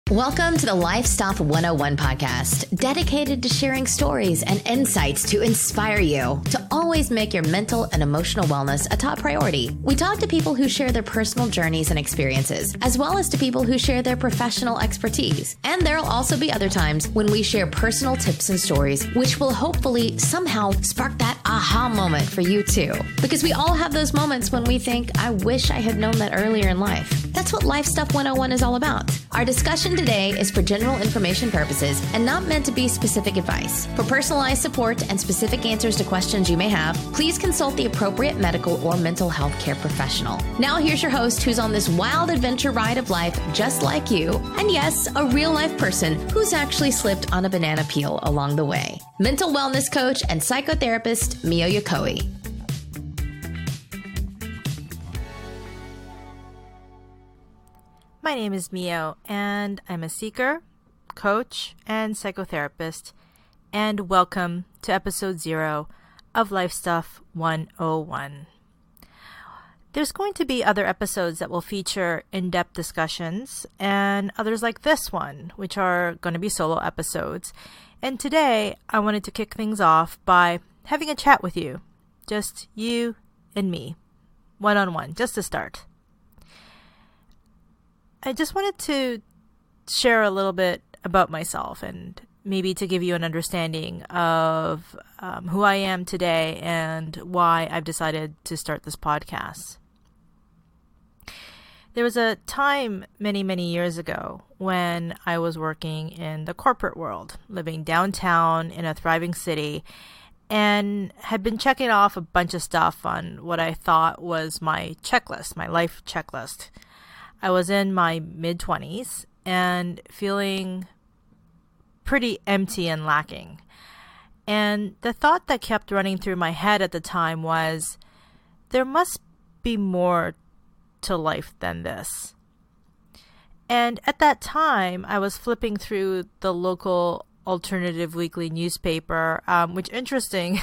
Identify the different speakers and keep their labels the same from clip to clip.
Speaker 1: Welcome to the Life Stuff 101 podcast, dedicated to sharing stories and insights to inspire you to always make your mental and emotional wellness a top priority. We talk to people who share their personal journeys and experiences, as well as to people who share their professional expertise. And there'll also be other times when we share personal tips and stories, which will hopefully somehow spark that aha moment for you too. Because we all have those moments when we think, I wish I had known that earlier in life. That's what Life Stuff 101 is all about. Our discussion today is for general information purposes and not meant to be specific advice. For personalized support and specific answers to questions you may have, please consult the appropriate medical or mental health care professional. Now here's your host who's on this wild adventure ride of life just like you. And yes, a real life person who's actually slipped on a banana peel along the way. Mental wellness coach and psychotherapist, Mio Yokoi.
Speaker 2: My name is Mio, and I'm a seeker, coach, and psychotherapist, and welcome to episode 0 of Life Stuff 101. There's going to be other episodes that will feature in-depth discussions, and others like this one, which are going to be solo episodes. And today, I wanted to kick things off by having a chat with you, just you and me, one-on-one, just to start. I just wanted to share a little bit about myself and maybe to give you an understanding of who I am today and why I've decided to start this podcast. There was a time many, many years ago when I was working in the corporate world, living downtown in a thriving city, and had been checking off a bunch of stuff on what I thought was my checklist, my life checklist. I was in my mid-20s and feeling pretty empty and lacking. And the thought that kept running through my head at the time was, there must be more to life than this. And at that time, I was flipping through the local alternative weekly newspaper, which interestingly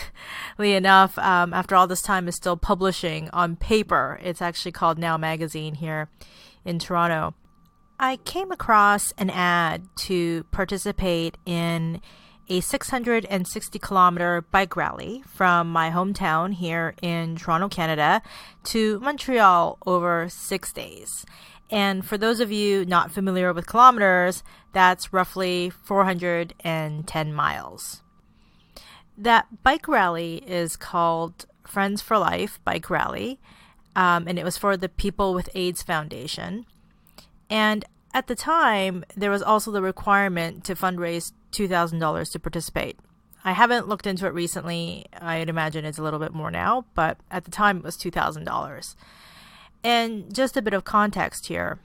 Speaker 2: enough, after all this time is still publishing on paper. It's actually called Now Magazine here in Toronto. I came across an ad to participate in a 660-kilometer bike rally from my hometown here in Toronto, Canada, to Montreal over 6 days. And for those of you not familiar with kilometers, that's roughly 410 miles. That bike rally is called Friends for Life Bike Rally. And it was for the People with AIDS Foundation. And at the time, there was also the requirement to fundraise $2,000 to participate. I haven't looked into it recently. I'd imagine it's a little bit more now, but at the time it was $2,000. And just a bit of context here.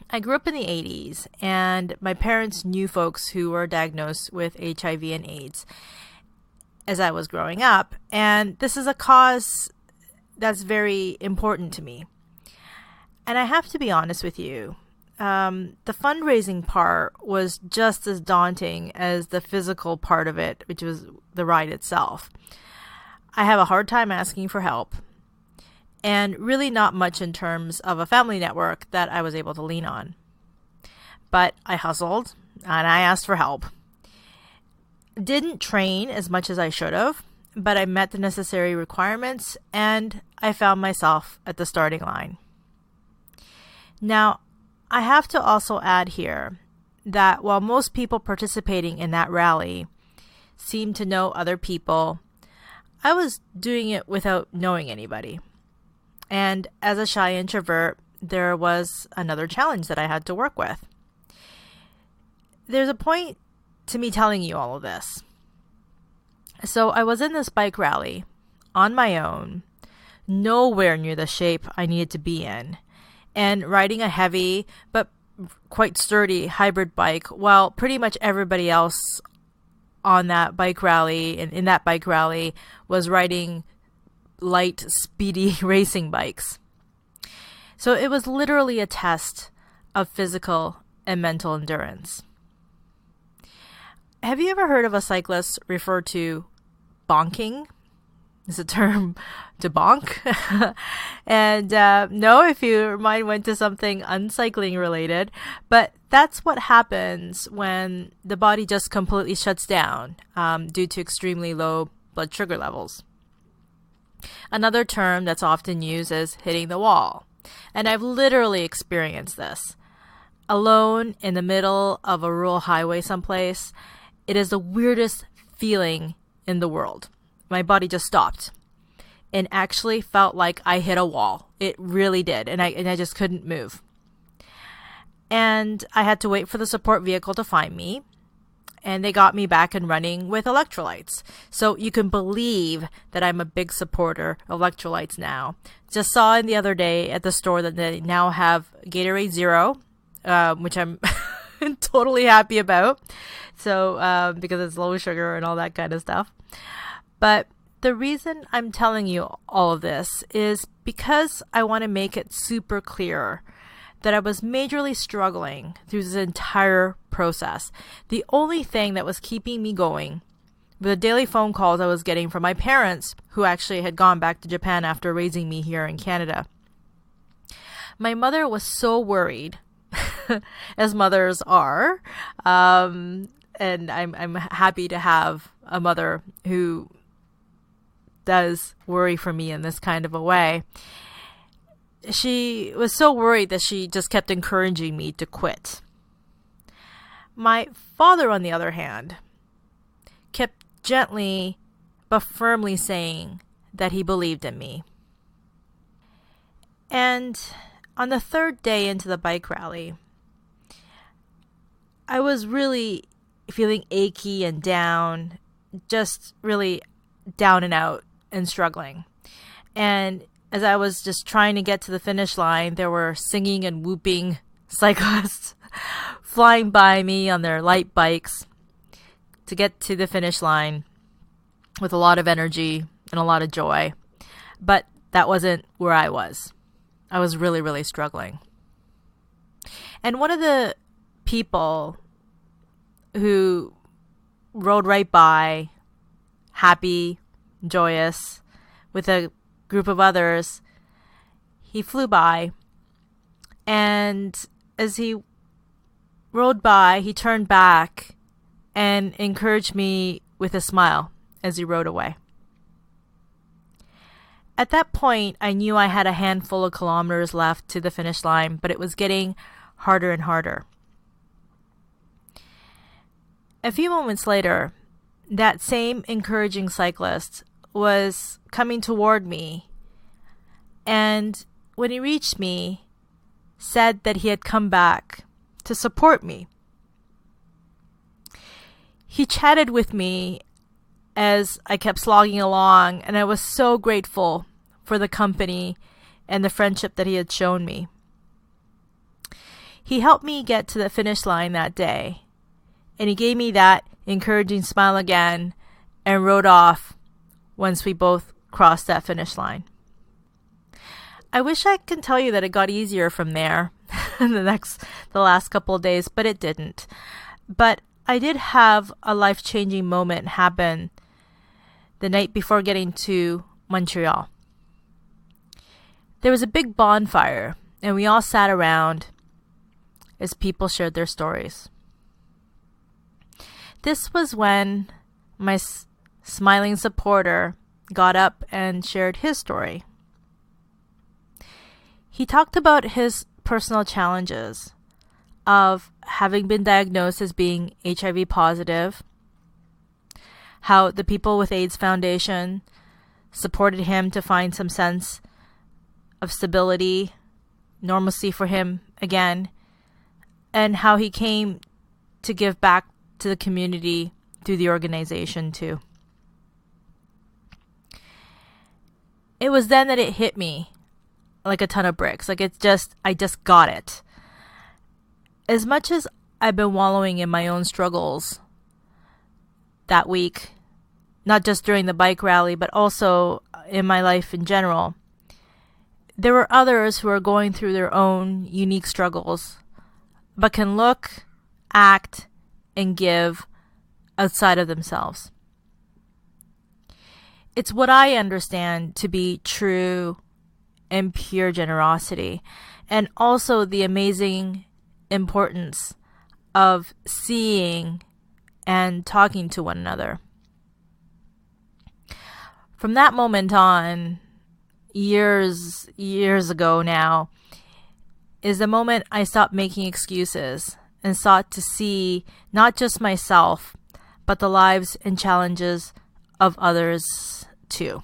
Speaker 2: I grew up in the 80s, and my parents knew folks who were diagnosed with HIV and AIDS as I was growing up. And this is a cause that's very important to me. And I have to be honest with you, the fundraising part was just as daunting as the physical part of it, which was the ride itself. I have a hard time asking for help, and really not much in terms of a family network that I was able to lean on. But I hustled, and I asked for help. Didn't train as much as I should have, but I met the necessary requirements, and I found myself at the starting line. Now, I have to also add here that while most people participating in that rally seemed to know other people, I was doing it without knowing anybody. And as a shy introvert, there was another challenge that I had to work with. There's a point to me telling you all of this. So I was in this bike rally on my own, nowhere near the shape I needed to be in, and riding a heavy but quite sturdy hybrid bike while pretty much everybody else on that bike rally and in that bike rally was riding light, speedy racing bikes. So it was literally a test of physical and mental endurance. Have you ever heard of a cyclist referred to bonking? is a term to bonk. And no, if your mind went to something uncycling related. But that's what happens when the body just completely shuts down due to extremely low blood sugar levels. Another term that's often used is hitting the wall. And I've literally experienced this. Alone in the middle of a rural highway someplace, it is the weirdest feeling in the world. My body just stopped and actually felt like I hit a wall. It really did. And I just couldn't move. And I had to wait for the support vehicle to find me. And they got me back and running with electrolytes. So you can believe that I'm a big supporter of electrolytes now. Just saw in the other day at the store that they now have Gatorade Zero, which I'm totally happy about. So because it's low sugar and all that kind of stuff. But the reason I'm telling you all of this is because I want to make it super clear that I was majorly struggling through this entire process. The only thing that was keeping me going were the daily phone calls I was getting from my parents, who actually had gone back to Japan after raising me here in Canada. My mother was so worried, as mothers are, and I'm happy to have a mother who does worry for me in this kind of a way. She was so worried that she just kept encouraging me to quit. My father, on the other hand, kept gently but firmly saying that he believed in me. And on the third day into the bike rally, I was really feeling achy and down, just really down and out and struggling. And as I was just trying to get to the finish line, there were singing and whooping cyclists flying by me on their light bikes to get to the finish line with a lot of energy and a lot of joy. But that wasn't where I was. I was really, really struggling. And one of the people who rode right by, happy, joyous, with a group of others, he flew by, and as he rode by, he turned back and encouraged me with a smile as he rode away. At that point, I knew I had a handful of kilometers left to the finish line, but it was getting harder and harder. A few moments later, that same encouraging cyclist was coming toward me, and when he reached me, said that he had come back to support me. He chatted with me as I kept slogging along, and I was so grateful for the company and the friendship that he had shown me. He helped me get to the finish line that day, and he gave me that encouraging smile again and rode off once we both crossed that finish line. I wish I could tell you that it got easier from there the last couple of days, but it didn't. But I did have a life-changing moment happen the night before getting to Montreal. There was a big bonfire, and we all sat around as people shared their stories. This was when my smiling supporter got up and shared his story. He talked about his personal challenges of having been diagnosed as being HIV positive, how the People with AIDS Foundation supported him to find some sense of stability, normalcy for him again, and how he came to give back to the community through the organization too. It was then that it hit me like a ton of bricks. I just got it. As much as I've been wallowing in my own struggles that week, not just during the bike rally, but also in my life in general, there were others who are going through their own unique struggles, but can look, act, and give outside of themselves. It's what I understand to be true and pure generosity, and also the amazing importance of seeing and talking to one another. From that moment on, years ago now, is the moment I stopped making excuses and sought to see not just myself, but the lives and challenges of others too.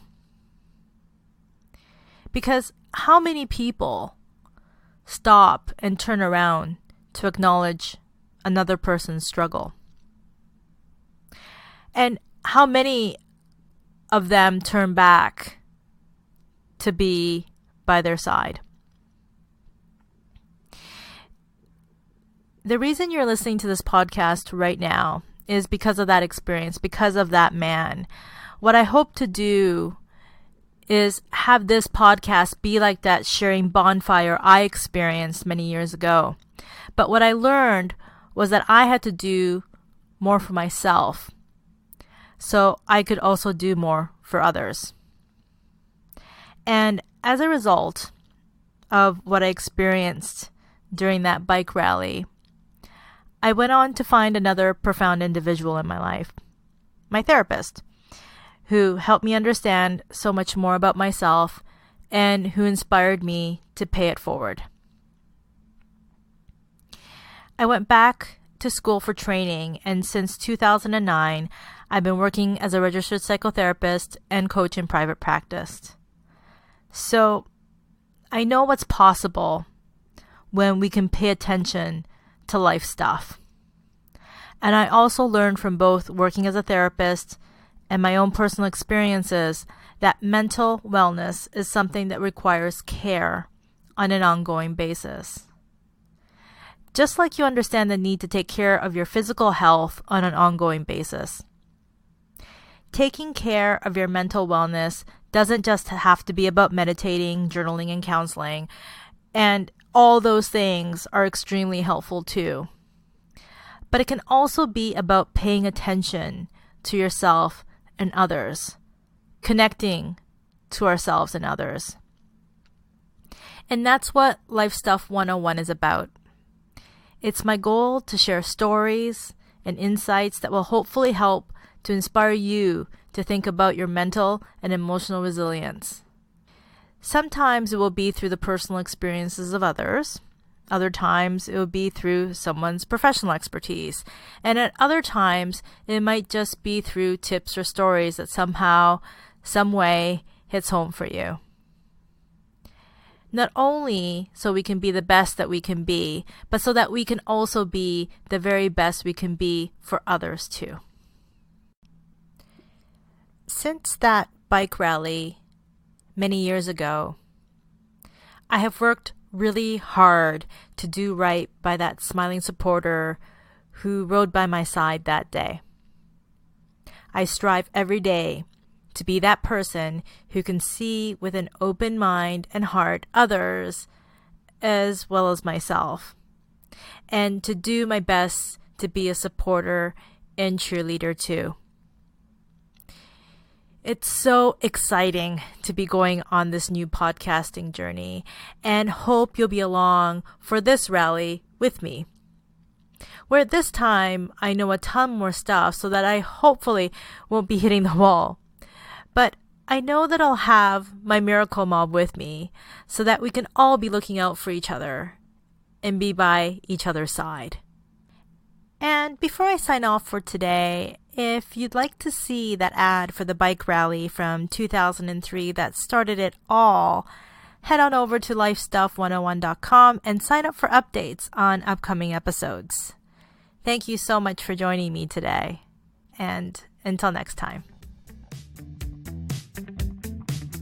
Speaker 2: Because how many people stop and turn around to acknowledge another person's struggle? And how many of them turn back to be by their side? The reason you're listening to this podcast right now is because of that experience, because of that man. What I hope to do is have this podcast be like that sharing bonfire I experienced many years ago. But what I learned was that I had to do more for myself so I could also do more for others. And as a result of what I experienced during that bike rally, I went on to find another profound individual in my life, my therapist, who helped me understand so much more about myself and who inspired me to pay it forward. I went back to school for training, and since 2009, I've been working as a registered psychotherapist and coach in private practice. So I know what's possible when we can pay attention to life stuff. And I also learned from both working as a therapist and my own personal experiences that mental wellness is something that requires care on an ongoing basis. Just like you understand the need to take care of your physical health on an ongoing basis. Taking care of your mental wellness doesn't just have to be about meditating, journaling, and counseling, and all those things are extremely helpful too. But it can also be about paying attention to yourself and others, connecting to ourselves and others. And that's what Life Stuff 101 is about. It's my goal to share stories and insights that will hopefully help to inspire you to think about your mental and emotional resilience. Sometimes it will be through the personal experiences of others. Other times it will be through someone's professional expertise. And at other times, it might just be through tips or stories that somehow, some way hits home for you. Not only so we can be the best that we can be, but so that we can also be the very best we can be for others too. Since that bike rally many years ago, I have worked really hard to do right by that smiling supporter who rode by my side that day. I strive every day to be that person who can see with an open mind and heart others as well as myself, and to do my best to be a supporter and cheerleader too. It's so exciting to be going on this new podcasting journey, and hope you'll be along for this rally with me. Where this time I know a ton more stuff so that I hopefully won't be hitting the wall. But I know that I'll have my miracle mob with me so that we can all be looking out for each other and be by each other's side. And before I sign off for today, if you'd like to see that ad for the bike rally from 2003 that started it all, head on over to lifestuff101.com and sign up for updates on upcoming episodes. Thank you so much for joining me today, and until next time.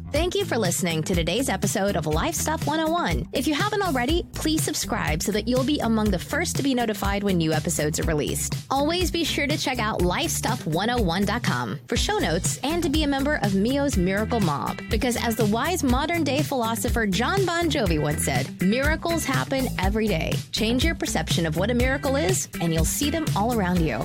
Speaker 1: Thank you for listening to today's episode of Life Stuff 101. If you haven't already, please subscribe so that you'll be among the first to be notified when new episodes are released. Always be sure to check out lifestuff101.com for show notes and to be a member of Mio's Miracle Mob. Because as the wise modern-day philosopher John Bon Jovi once said, miracles happen every day. Change your perception of what a miracle is, and you'll see them all around you.